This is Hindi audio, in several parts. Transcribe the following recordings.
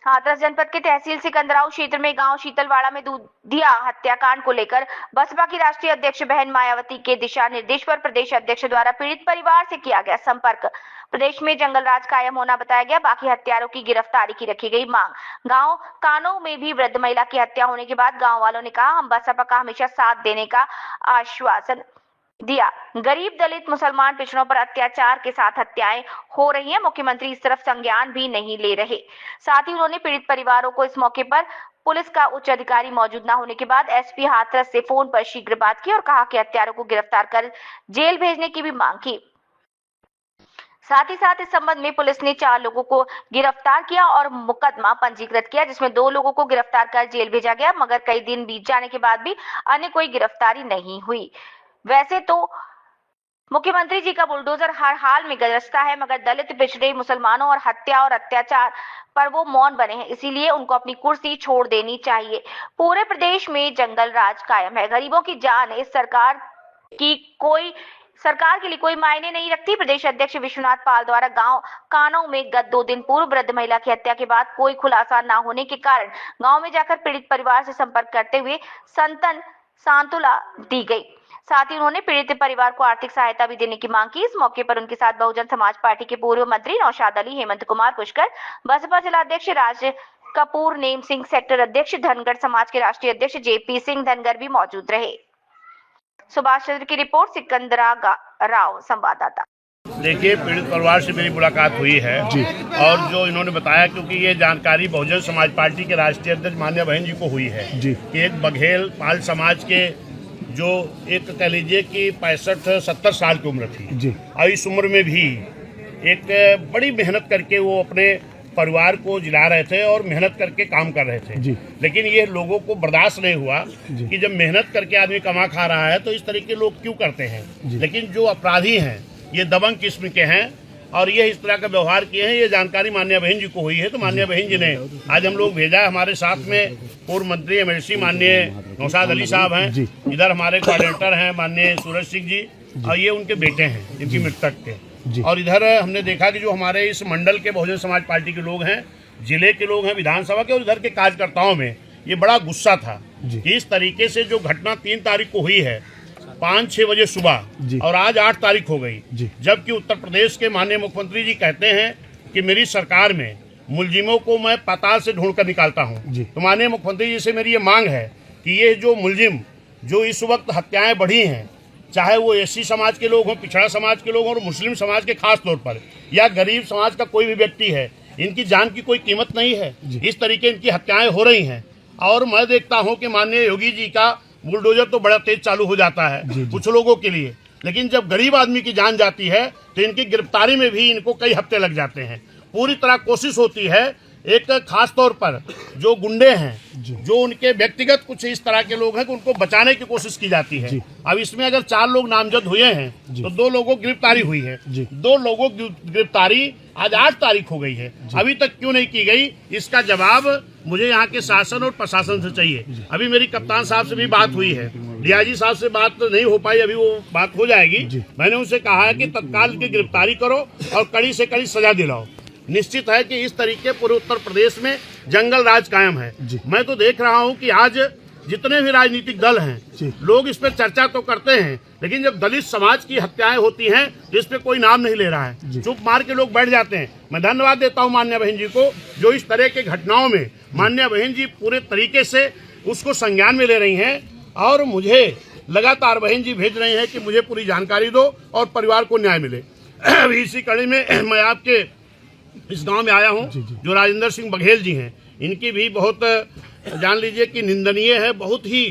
हाथरस जनपद के तहसील सिकंदराव क्षेत्र में गांव शीतलवाड़ा में दूधिया हत्याकांड को लेकर बसपा की राष्ट्रीय अध्यक्ष बहन मायावती के दिशा निर्देश पर प्रदेश अध्यक्ष द्वारा पीड़ित परिवार से किया गया संपर्क। प्रदेश में जंगल राज कायम होना बताया गया। बाकी हत्यारों की गिरफ्तारी की रखी गई मांग। गांव कानो में भी वृद्ध महिला की हत्या होने के बाद गांव वालों ने कहा, हम बसपा का हमेशा साथ देने का आश्वासन दिया। गरीब, दलित, मुसलमान, पिछड़ों पर अत्याचार के साथ हत्याएं हो रही हैं। मुख्यमंत्री इस तरफ संज्ञान भी नहीं ले रहे। साथ ही उन्होंने पीड़ित परिवारों को इस मौके पर पुलिस का उच्च अधिकारी मौजूद न होने के बाद एसपी हाथरस से फोन पर शीघ्र बात की और कहा कि हत्यारों को गिरफ्तार कर जेल भेजने की भी मांग की। साथ ही साथ इस संबंध में पुलिस ने 4 लोगों को गिरफ्तार किया और मुकदमा पंजीकृत किया, जिसमें 2 लोगों को गिरफ्तार कर जेल भेजा गया, मगर कई दिन बीत जाने के बाद भी अन्य कोई गिरफ्तारी नहीं हुई। वैसे तो मुख्यमंत्री जी का बुलडोजर हर हाल में गरजता है, मगर दलित, पिछड़े, मुसलमानों और हत्या और अत्याचार पर वो मौन बने हैं, इसीलिए उनको अपनी कुर्सी छोड़ देनी चाहिए। पूरे प्रदेश में जंगल राज कायम है। गरीबों की जान इस सरकार के लिए कोई मायने नहीं रखती। प्रदेश अध्यक्ष विश्वनाथ पाल द्वारा गांव कानों में गत 2 दिन पूर्व वृद्ध महिला की हत्या के बाद कोई खुलासा न होने के कारण गांव में जाकर पीड़ित परिवार से संपर्क करते हुए सांत्वना दी गई। साथ ही उन्होंने पीड़ित परिवार को आर्थिक सहायता भी देने की मांग की। इस मौके पर उनके साथ बहुजन समाज पार्टी के पूर्व मंत्री नौशाद अली, हेमंत कुमार पुष्कर, बसपा जिला अध्यक्ष राज कपूर, नेम सिंह, सेक्टर अध्यक्ष धनगढ़ समाज के राष्ट्रीय अध्यक्ष जेपी सिंह धनगर भी मौजूद रहे। सुभाष चंद्र की रिपोर्ट, सिकंदराव संवाददाता। देखिए, पीड़ित परिवार से मेरी मुलाकात हुई है जी। और जो इन्होंने बताया, क्योंकि ये जानकारी बहुजन समाज पार्टी के राष्ट्रीय अध्यक्ष मान्य बहन जी को हुई है जी, कि एक बघेल पाल समाज के जो एक कह लीजिए कि 65-70 साल की उम्र थी जी, और इस उम्र में भी एक बड़ी मेहनत करके वो अपने परिवार को जिला रहे थे और मेहनत करके काम कर रहे थे जी। लेकिन ये लोगों को बर्दाश्त नहीं हुआ कि जब मेहनत करके आदमी कमा खा रहा है तो इस तरीके के लोग क्यों करते हैं। लेकिन जो अपराधी हैं ये दबंग किस्म के हैं और ये इस तरह का व्यवहार किए हैं। ये जानकारी मान्य बहन जी को हुई है, तो मान्य बहन जी ने आज हम लोग भेजा। हमारे साथ में पूर्व मंत्री एमएलसी माननीय नौशाद अली साहब हैं, इधर हमारे कोऑर्डिनेटर हैं माननीय सूरज सिंह जी, और ये उनके बेटे हैं इनकी मृतक के। और इधर हमने देखा कि जो हमारे इस मंडल के बहुजन समाज पार्टी के लोग हैं, जिले के लोग हैं, विधानसभा के, और इधर के कार्यकर्ताओं में ये बड़ा गुस्सा था कि इस तरीके से जो घटना 3 तारीख को हुई है 5-6 बजे सुबह, और आज 8 तारीख हो गई, जबकि उत्तर प्रदेश के माननीय मुख्यमंत्री जी कहते हैं कि मेरी सरकार में मुलजिमों को मैं पाताल से ढूंढ कर निकालता हूं। तो माननीय मुख्यमंत्री जी से मेरी ये मांग है कि ये जो मुलजिम जो इस वक्त हत्याएं बढ़ी हैं, चाहे वो एससी समाज के लोग हों, पिछड़ा समाज के लोग हों और मुस्लिम समाज के खास तौर पर, या गरीब समाज का कोई भी व्यक्ति है, इनकी जान की कोई कीमत नहीं है। इस तरीके इनकी हत्याएं हो रही हैं। और मैं देखता हूं कि माननीय योगी जी का बुलडोजर तो बड़ा तेज चालू हो जाता है कुछ लोगों के लिए, लेकिन जब गरीब आदमी की जान जाती है तो इनकी गिरफ्तारी में भी इनको कई हफ्ते लग जाते हैं। पूरी तरह कोशिश होती है, एक खास तौर पर जो गुंडे हैं, जो उनके व्यक्तिगत कुछ इस तरह के लोग हैं कि उनको बचाने की कोशिश की जाती है। अब इसमें अगर 4 लोग नामजद हुए हैं तो 2 लोगों की गिरफ्तारी हुई है। 2 लोगों की गिरफ्तारी आज 8 तारीख हो गई है, अभी तक क्यों नहीं की गई, इसका जवाब मुझे यहाँ के शासन और प्रशासन से चाहिए। अभी मेरी कप्तान साहब से भी बात हुई है, डीआईजी साहब से बात तो नहीं हो पाई, अभी वो बात हो जाएगी। मैंने उनसे कहा है कि तत्काल की गिरफ्तारी करो और कड़ी से कड़ी सजा दिलाओ। निश्चित है कि इस तरीके पूरे उत्तर प्रदेश में जंगल राज कायम है। मैं तो देख रहा हूं कि आज जितने भी राजनीतिक दल हैं, लोग इस पर चर्चा तो करते हैं, लेकिन जब दलित समाज की हत्याएं होती हैं तो इस पे कोई नाम नहीं ले रहा है, चुप मार के लोग बैठ जाते हैं। मैं धन्यवाद देता हूं मान्य बहन जी को, जो इस तरह के घटनाओं में मान्य बहन जी पूरे तरीके से उसको संज्ञान में ले रही हैं, और मुझे लगातार बहन जी भेज रही हैं कि मुझे पूरी जानकारी दो और परिवार को न्याय मिले। इसी कड़ी में मैं आपके इस गांव में आया हूं, जो राजेंद्र सिंह बघेल जी हैं, इनकी भी बहुत जान लीजिए कि निंदनीय है। बहुत ही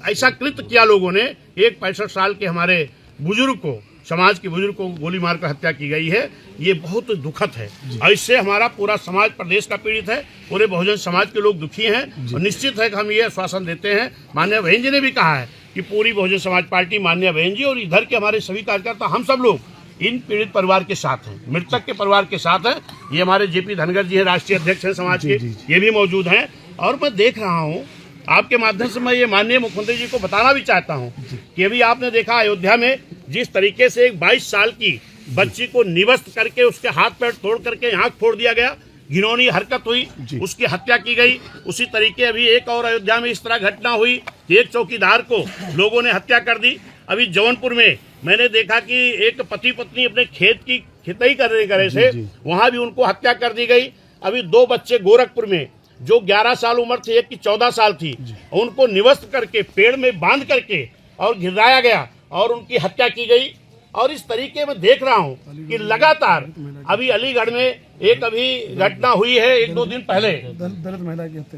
ऐसा कृत्य किया लोगों ने, एक 65 साल के हमारे बुजुर्ग को, समाज के बुजुर्ग को गोली मारकर हत्या की गई है। ये बहुत दुखद है और इससे हमारा पूरा समाज प्रदेश का पीड़ित है, पूरे बहुजन समाज के लोग दुखी हैं। और निश्चित है कि हम ये आश्वासन देते हैं, माननीय बहन जी ने भी कहा है कि पूरी बहुजन समाज पार्टी, माननीय बहन जी और इधर के हमारे सभी कार्यकर्ता, हम सब लोग इन पीड़ित परिवार के साथ हैं, मृतक के परिवार के साथ हैं। ये हमारे जेपी धनगर जी हैं, राष्ट्रीय अध्यक्ष हैं समाज के, ये भी मौजूद हैं। और मैं देख रहा हूँ, आपके माध्यम से मैं ये माननीय मुख्यमंत्री जी को बताना भी चाहता हूँ कि अभी आपने देखा अयोध्या में जिस तरीके से एक 22 साल की बच्ची को निवस्त करके उसके हाथ पैर तोड़ करके आंख फोड़ दिया गया, घिनौनी हरकत हुई, उसकी हत्या की गई। उसी तरीके अभी एक और अयोध्या में इस तरह घटना हुई कि एक चौकीदार को लोगों ने हत्या कर दी। अभी जौनपुर में मैंने देखा कि एक पति पत्नी अपने खेत की खेतई करे से वहां भी उनको हत्या कर दी गई। अभी 2 बच्चे गोरखपुर में जो 11 साल उम्र थी, एक की 14 साल थी, उनको निवस्त करके पेड़ में बांध करके और घिराया गया और उनकी हत्या की गई। और इस तरीके में देख रहा हूं कि लगातार अभी अलीगढ़ में एक अभी घटना हुई है 1-2 दिन पहले,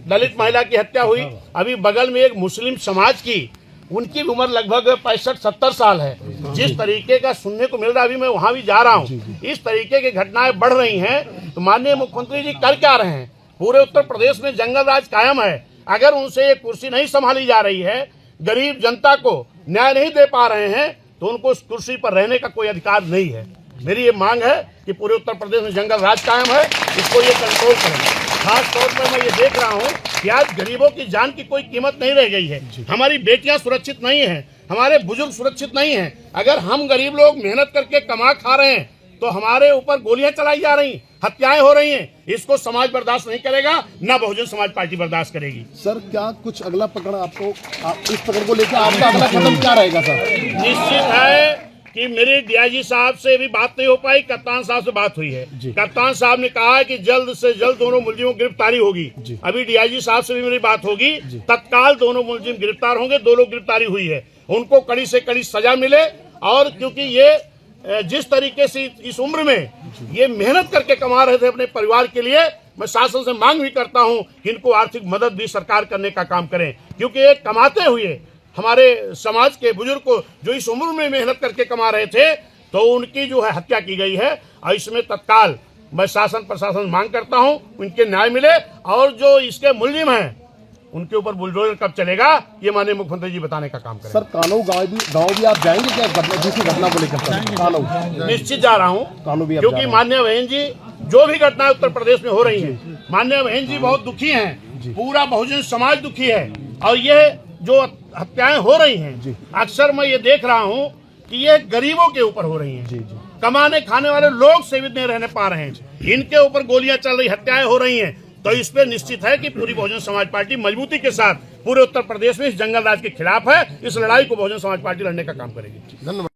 दलित महिला की हत्या हुई। अभी बगल में एक मुस्लिम समाज की, उनकी उम्र लगभग 65-70 साल है। जिस तरीके का सुनने को मिल रहा है, अभी मैं वहां भी जा रहा हूं, इस तरीके की घटनाएं बढ़ रही हैं। तो माननीय मुख्यमंत्री जी कर क्या रहे हैं? पूरे उत्तर प्रदेश में जंगल राज कायम है। अगर उनसे ये कुर्सी नहीं संभाली जा रही है, गरीब जनता को न्याय नहीं दे पा रहे हैं, तो उनको उस कुर्सी पर रहने का कोई अधिकार नहीं है। मेरी ये मांग है कि पूरे उत्तर प्रदेश में जंगल राज कायम है, इसको ये कंट्रोल करें। खास तौर पर मैं ये देख रहा हूँ कि आज गरीबों की जान की कोई कीमत नहीं रह गई है। हमारी बेटियां सुरक्षित नहीं हैं, हमारे बुजुर्ग सुरक्षित नहीं हैं। अगर हम गरीब लोग मेहनत करके कमा खा रहे हैं तो हमारे ऊपर गोलियां चलाई जा रही, हत्याएं हो रही हैं। इसको समाज बर्दाश्त नहीं करेगा, ना बहुजन समाज पार्टी बर्दाश्त करेगी। सर, क्या कुछ अगला पकड़ आपको, इस पकड़ को लेकर आपका अगला कदम क्या रहेगा सर? निश्चित है कि मेरे डीआईजी साहब से भी बात नहीं हो पाई, कप्तान साहब से बात हुई है। कप्तान साहब ने कहा है कि जल्द से जल्द दोनों मुलजिमों की गिरफ्तारी होगी। अभी डीआईजी साहब से भी मेरी बात होगी, तत्काल दोनों मुलजिम गिरफ्तार होंगे। 2 लोग गिरफ्तारी हुई है, उनको कड़ी से कड़ी सजा मिले। और क्योंकि ये जिस तरीके से इस उम्र में ये मेहनत करके कमा रहे थे अपने परिवार के लिए, मैं शासन से मांग भी करता हूं कि इनको आर्थिक मदद भी सरकार करने का काम करें। क्योंकि ये कमाते हुए हमारे समाज के बुजुर्ग को जो इस उम्र में मेहनत करके कमा रहे थे, तो उनकी जो है हत्या की गई है। और इसमें तत्काल मैं शासन प्रशासन मांग करता हूं उनके न्याय मिले। और जो इसके मुलजिम हैं उनके ऊपर बुलडोजर कब चलेगा, ये माननीय मुख्यमंत्री जी बताने का काम करें। सर, कानू गांव भी आप जाएंगे क्या दूसरी घटना को लेकर? कानू निश्चित जा रहा हूँ, क्योंकि माननीय बहन जी जो भी घटनाएं उत्तर प्रदेश में हो रही हैं, माननीय बहन जी बहुत दुखी हैं, पूरा बहुजन समाज दुखी है। और ये जो हत्याएं हो रही हैं, अक्सर मैं ये देख रहा हूँ कि ये गरीबों के ऊपर हो रही हैं। कमाने खाने वाले लोग सेवित नहीं रहने पा रहे हैं, इनके ऊपर गोलियां चल रही, हत्याएं हो रही हैं। तो इस पे निश्चित है कि पूरी बहुजन समाज पार्टी मजबूती के साथ पूरे उत्तर प्रदेश में इस जंगल राज के खिलाफ है। इस लड़ाई को बहुजन समाज पार्टी लड़ने का काम करेगी। धन्यवाद।